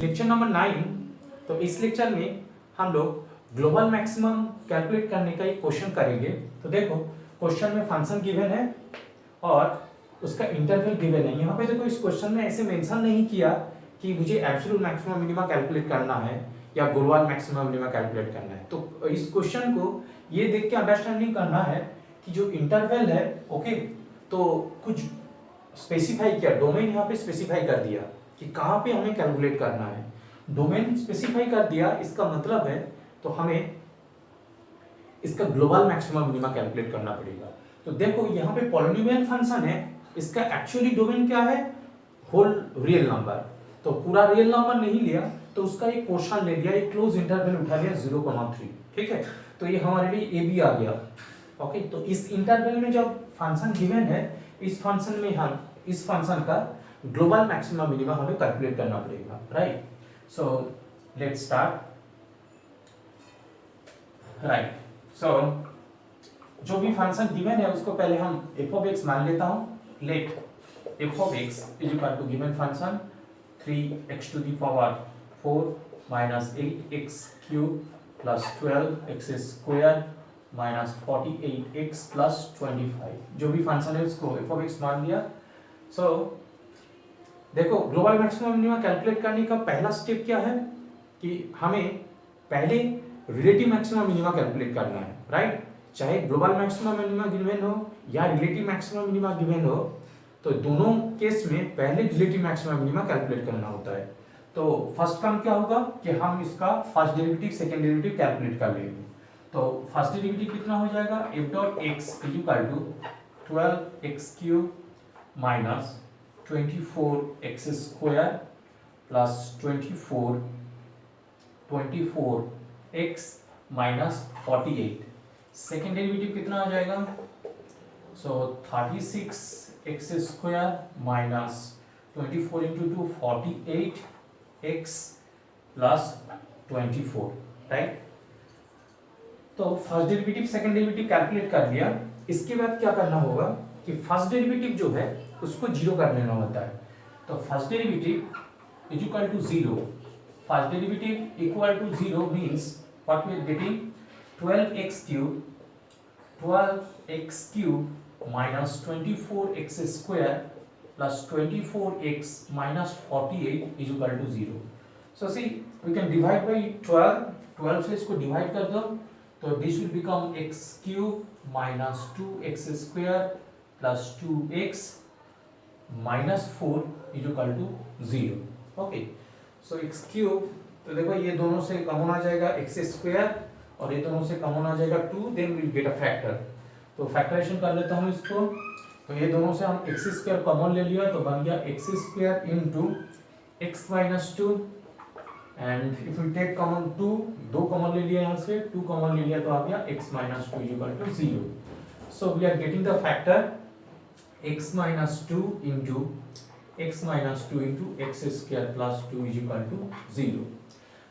Lecture number 9। तो इस lecture में हम लोग ग्लोबल मैक्सिमम कैलकुलेट करने का एक क्वेश्चन करेंगे। तो देखो क्वेश्चन में फंक्शन गिवन है और उसका इंटरवल गिवन है। यहाँ पे देखो इस क्वेश्चन में ऐसे मेंशन नहीं किया कि मुझे एब्सोल्यूट मैक्सिमम मिनिमा कैलकुलेट करना है या ग्लोबल मैक्सिमम मिनिमा कैलकुलेट करना है। तो इस क्वेश्चन को ये देख के अंडरस्टैंडिंग करना है कि जो इंटरवल है, ओके, तो कुछ स्पेसिफाई किया, डोमेन यहाँ पे स्पेसिफाई कर दिया कि कहाँ पे हमें कैलकुलेट करना है। डोमेन स्पेसिफाई कर दिया, इसका मतलब है तो हमें इसका ग्लोबल मैक्सिमम मिनिमा कैलकुलेट करना पड़ेगा। तो देखो यहाँ पे पॉलिनोमियल फंक्शन है, इसका एक्चुअली डोमेन क्या है, होल रियल नंबर। तो पूरा रियल नंबर नहीं लिया तो उसका एक पोर्शन ले लिया, एक क्लोज इंटरवल उठा लिया 0,3, ठीक है। तो ये हमारे लिए ए बी आ गया, ओके। तो इस इंटरवल में जब फंक्शन गिवन है, इस फंक्शन में हम इस फंक्शन का ग्लोबल मैक्सिमम मिनिमा हमें कैलकुलेट करना पड़ेगा, right. So let's start, right. So जो भी फंक्शन गिवन है उसको पहले हम f of x मान लेता हूं। Let f of x is equal to given function 3x to the power 4 minus 8x cube plus 12x square minus 48x plus 25। जो भी फंक्शन है उसको f of x मान लिया। सो देखो ग्लोबल मैक्सिमम मिनिमा कैलकुलेट करने का पहला स्टेप क्या है कि हमें पहले रिलेटिव मैक्सिमम मिनिमा कैलकुलेट करना है, राइट। चाहे ग्लोबल मैक्सिमम मिनिमा गिवन हो या रिलेटिव मैक्सिमम मिनिमा गिवन हो, तो दोनों केस में पहले रिलेटिव मैक्सिमम मिनिमा कैलकुलेट करना होता है। तो फर्स्ट काम क्या होगा कि हम इसका first derivative second derivative calculate कर लेंगे। तो फर्स्ट डेरिवेटिव कितना हो जाएगा, f dot x is equal to 12x cube minus 24x square plus 24x minus 48। Second derivative कितना आ जाएगा, so 36x square minus 24 into 2 48x plus 24, right. तो first derivative second derivative calculate कर लिया। इसके बाद क्या करना होगा कि फर्स्ट डेरिवेटिव जो है उसको जीरो कर लेना होता है। तो first derivative is equal to zero, first derivative equal to zero means what we are getting 12x cube minus 24x square plus 24x minus 48 is equal to zero. So see we can divide by 12 से इसको divide कर दो, तो this will become x cube minus 2x square plus 2x minus 4 is equal to zero, okay. So x cube, तो देखो ये दोनों से कॉमन आ जाएगा x स्क्वायर और ये दोनों से कॉमन आ जाएगा 2, then will get a factor. तो फैक्टराइजेशन कर लेता हूँ इसको। तो ये दोनों से हम x स्क्वायर कॉमन ले लिया तो बन गया x square into x minus 2 and if you take common 2, दो कॉमन ले लिया यहाँ से, 2 कॉमन ले लिया तो आ गया x minus 2 equal to 0। So we are getting the factor x minus 2 into x minus 2 into x square plus 2 is equal to 0।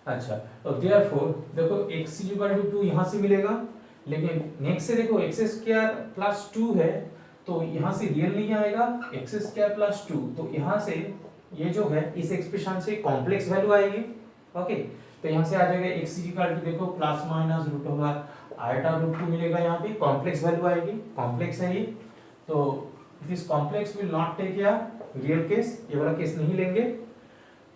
अच्छा, तो देयरफॉर देखो x इज इक्वल टू 2 यहाँ से मिलेगा, लेकिन नेक्स्ट से देखो x स्क्वायर प्लस 2 है तो यहाँ से रियल नहीं आएगा, x स्क्वायर प्लस 2, तो यहाँ से ये जो है इस एक्सप्रेशन से कॉम्प्लेक्स वैल्यू आएगी, ओके। तो यहाँ से आ जाएगा x इज इक्वल टू देखो plus minus root over iota root 2 मिलेगा, यहाँ पे कॉम्प्लेक्स वैल्यू आएगी, कॉम्प्लेक्स है ये। तो this complex will not take या रियल केस, ये वाला केस नहीं लेंगे।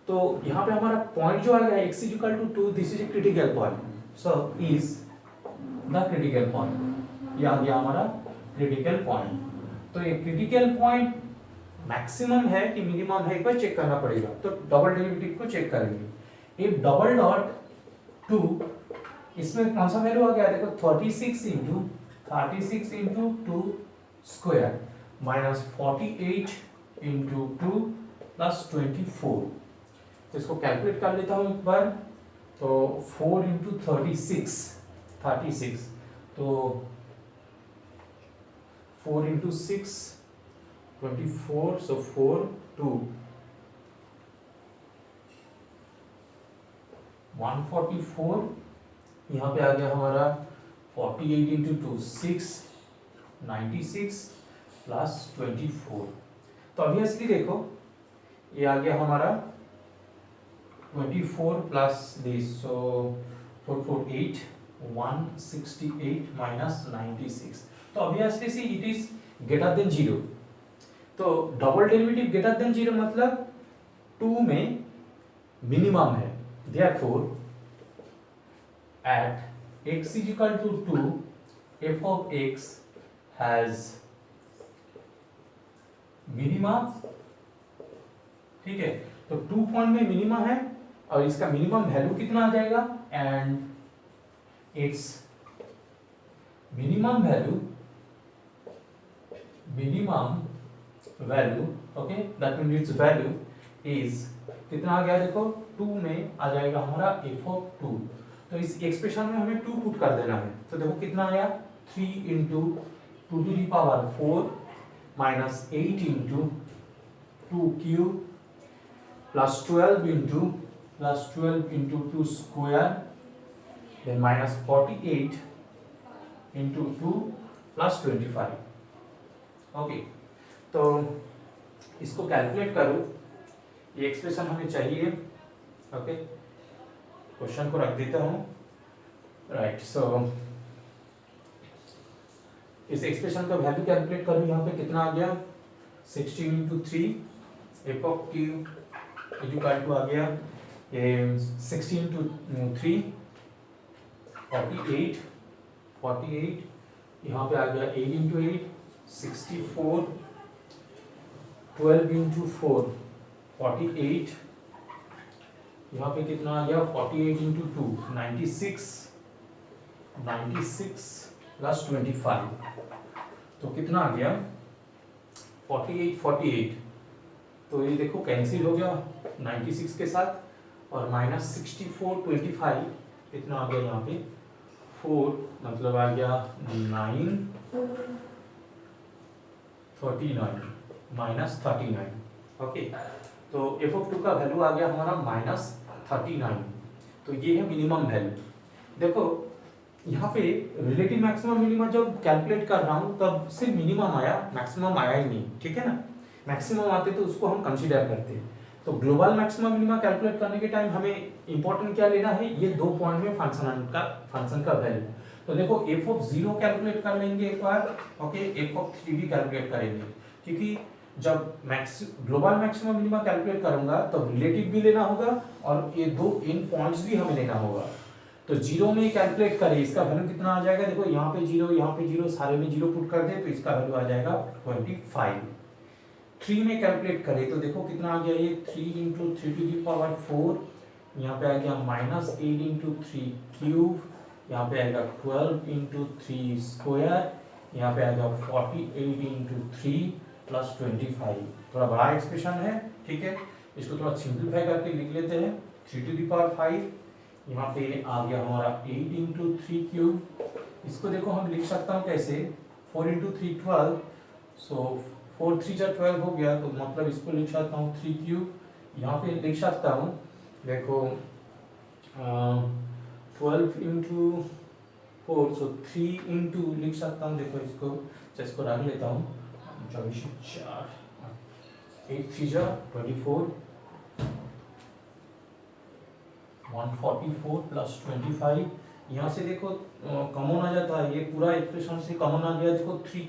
तो यहाँ पे हमारा पॉइंट जो आ गया x is equal to 2, this is a critical point, so is the critical point, ये आ गया हमारा क्रिटिकल पॉइंट। तो ये क्रिटिकल पॉइंट मैक्सिमम है कि मिनिमम है, एक बार चेक करना पड़ेगा। तो डबल डेरिवेटिव को चेक करेंगे। इफ डबल डॉट 2, इसमें कौन सा वैल्यू आ गया देखो 36 into 2 square minus 48 into 2 plus 24। इसको कैलकुलेट कर लेता हूँ एक बार। तो 4 इंटू 36, तो 4 इंटू 6 24, सो 4 2 144, यहाँ पे आ गया हमारा 48 इंटू 2 6 96 प्लस 24। तो ऑब्वियसली देखो ये आ गया हमारा 24 plus this, so 448, 168 minus 96. तो obviously see it is greater than 0. तो डबल डेरिवेटिव ग्रेटर देन 0 मतलब 2 में मिनिमम है, therefore at x is equal to 2 f of x has minimum, ठीक है। तो 2 पॉइंट में मिनिमम है और इसका मिनिमम वैल्यू कितना आ जाएगा, and it's minimum value okay, that means it's value is कितना आ गया, देखो 2 में आ जाएगा हमारा f ऑफ 2। तो इस एक्सप्रेशन में हमें 2 पुट कर देना है, तो देखो कितना आया 3 into 2 to the power 4 minus 8 into 2 cube plus 12 into 2 square, then minus 48 into 2 plus 25। Okay, तो इसको कैलकुलेट करो, ये एक्सप्रेशन हमें चाहिए। ओके, क्वेश्चन को रख देता हूँ, राइट। सो इस एक्सप्रेशन का वैल्यू कैलकुलेट करो, यहाँ पे कितना आ गया 16 into 3 F of Q equal to आ गया 16 इंटू 3 48, यहाँ पे आ गया 8 इंटू 8 64, 12 इंटू 4 48, यहाँ पे कितना आ गया 48 इंटू 2 96 प्लस 25, तो कितना आ गया 48, तो ये देखो कैंसिल हो गया 96 के साथ, और माइनस 64 25 कितना आ गया यहाँ पे 4, मतलब आ गया 9 39 माइनस 39। ओके, तो एफ ऑफ 2 का वैल्यू आ गया हमारा माइनस 39, तो ये है मिनिमम वैल्यू। देखो यहाँ पे रिलेटिव मैक्सिमम मिनिमम जब कैलकुलेट कर रहा हूँ तब सिर्फ मिनिमम आया, मैक्सिमम आया ही नहीं, ठीक है ना। मैक्सिमम आते तो उसको हम कंसीडर करते हैं। तो ग्लोबल मैक्सिमम मिनिमम कैलकुलेट करने के टाइम हमें इंपॉर्टेंट क्या लेना है, ये 2 पॉइंट में फंक्शन का वैल्यू। तो देखो एफ ऑफ 0 कैलकुलेट कर लेंगे एक बार, ओके, एफ ऑफ 3 भी कैलकुलेट करेंगे, क्योंकि जब ग्लोबल मैक्सिमम मिनिमम कैलकुलेट करूंगा तो रिलेटिव भी लेना होगा और ये 2 इन पॉइंट्स भी हमें लेना होगा। तो 0 में कैलकुलेट करें, इसका वैल्यू कितना आ जाएगा, देखो यहाँ पे 0 यहाँ पे 0, सारे में 0 पुट कर दे तो इसका वैल्यू आ जाएगा 25। 3 में कैलकुलेट करें तो देखो कितना आ गया, ये 3 इंटू 3 टू द पावर 4, यहाँ पे आ गया माइनस 8 इंटू 3 क्यूब, यहाँ पे आएगा 12 इंटू 3 स्क्वायर, यहाँ पे आएगा 48 इंटू 3 प्लस 25। थोड़ा बड़ा एक्सप्रेशन है, ठीक है, इसको थोड़ा सिंप्लीफाई करके लिख लेते हैं। 3 टू द पावर 5, यहाँ पे आ गया हमारा 8 इंटू 3 क्यूब, इसको देखो हम लिख सकता हूँ कैसे, 4 इंटू 3 12, सो 4 3 जा 12 हो गया, तो मतलब इसको लिख सकता हूँ 3 क्यूब, यहाँ पे लिख सकता हूँ देखो 12 इंटू 4, सो 3 इंटू लिख सकता हूँ, देखो इसको रख लेता हूँ 24 4, 8 3 जा 24, 144 प्लस 25, यहाँ से देखो कॉमन आ जाता है, ये पूरा एक्सप्रेशन से कॉमन आ गया, देखो 3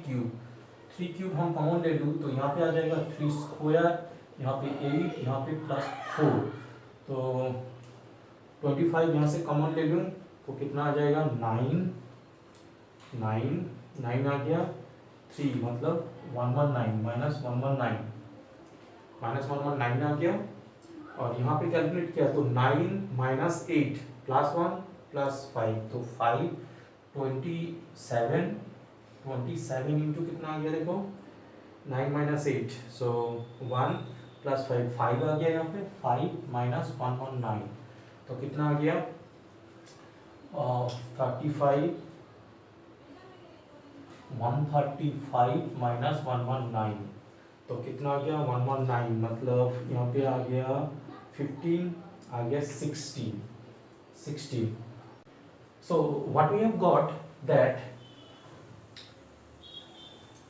क्यूब हम कॉमन ले लूँ तो यहाँ पे आ जाएगा 3 स्क्वायर, यहाँ पे 8, यहाँ पे प्लस 4, तो 25 यहाँ से कॉमन ले लूँ तो कितना आ जाएगा 9 आ गया, 3 मतलब 119 माइनस 119 आ गया, और यहाँ पे कैलकुलेट किया तो 9 माइनस 8 प्लस 1 प्लस 5, तो 5 27 इंटू कितना आ गया, देखो 9 माइनस 8, सो 1 प्लस 5 आ गया, यहाँ पे 5 माइनस 119, तो कितना आ गया 35, 135 माइनस 119, तो कितना आ गया 119, मतलब यहाँ पे आ गया 15, आ गया 16। So what we have got that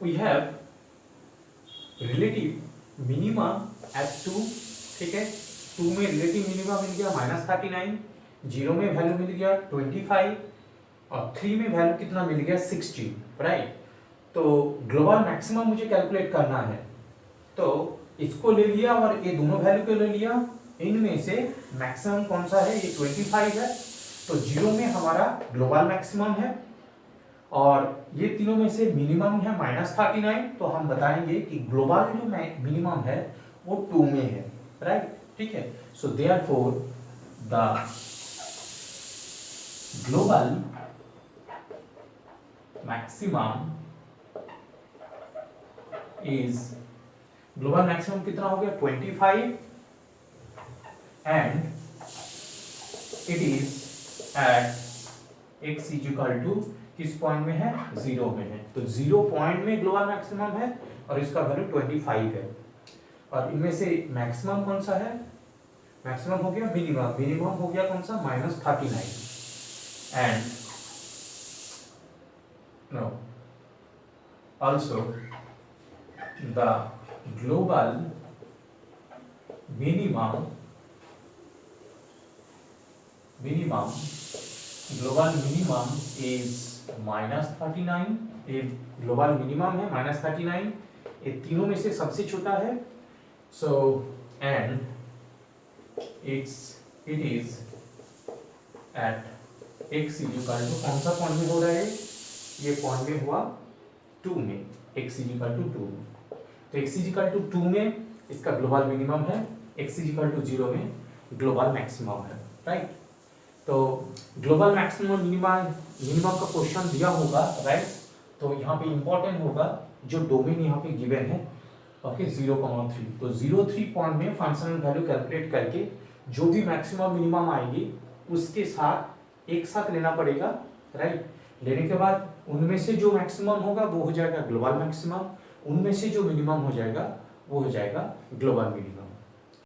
we have relative minima at 2, ठीक है, 2 में रिलेटिव मिनिमम मिल गया -39, 0 में वैल्यू मिल गया 25 और 3 में वैल्यू कितना मिल गया 60, राइट। तो ग्लोबल मैक्सिमम मुझे कैलकुलेट करना है, तो इसको ले लिया और ये दोनों वैल्यू को ले लिया, इनमें से मैक्सिमम कौन सा है, ये 25 है, तो 0 में हमारा ग्लोबल मैक्सिमम है और ये तीनों में से मिनिमम है -39, तो हम बताएंगे कि ग्लोबल जो मिनिमम है वो 2 में है, राइट, ठीक है। So therefore the global maximum is, global maximum कितना हो गया 25 and it is at x is equal to किस पॉइंट में है, 0 में है, तो 0 पॉइंट में ग्लोबल मैक्सिमम है और इसका वैल्यू 25 है। और इनमें से मैक्सिमम कौन सा है, मैक्सिमम हो गया मिनिमम, मिनिमम हो गया कौन सा -39 and no also the global minimum global minimum is -39, ये ग्लोबल मिनिमम है -39, ये तीनों में से सबसे छोटा है, so and it is at x equal to कौन सा पॉइंट में हो रहा है, ये पॉइंट में हुआ 2 में, x इक्वल टू 2, तो x इक्वल टू 2 में इसका ग्लोबल मिनिमम है, x इक्वल टू 0 में ग्लोबल मैक्सिमम है, राइट। तो ग्लोबल मैक्सिमम मिनिमम का क्वेश्चन दिया होगा, राइट, तो यहाँ पे इंपॉर्टेंट होगा जो डोमेन यहाँ पे गिवन है, ओके 0,3, तो 0,3 पॉइंट में फंक्शनल वैल्यू कैलकुलेट करके जो भी मैक्सिमम मिनिमम आएगी उसके साथ एक साथ लेना पड़ेगा, राइट। लेने के बाद उनमें से जो मैक्सिमम होगा वो हो जाएगा ग्लोबल मैक्सिमम, उनमें से जो मिनिमम हो जाएगा वो हो जाएगा ग्लोबल मिनिमम।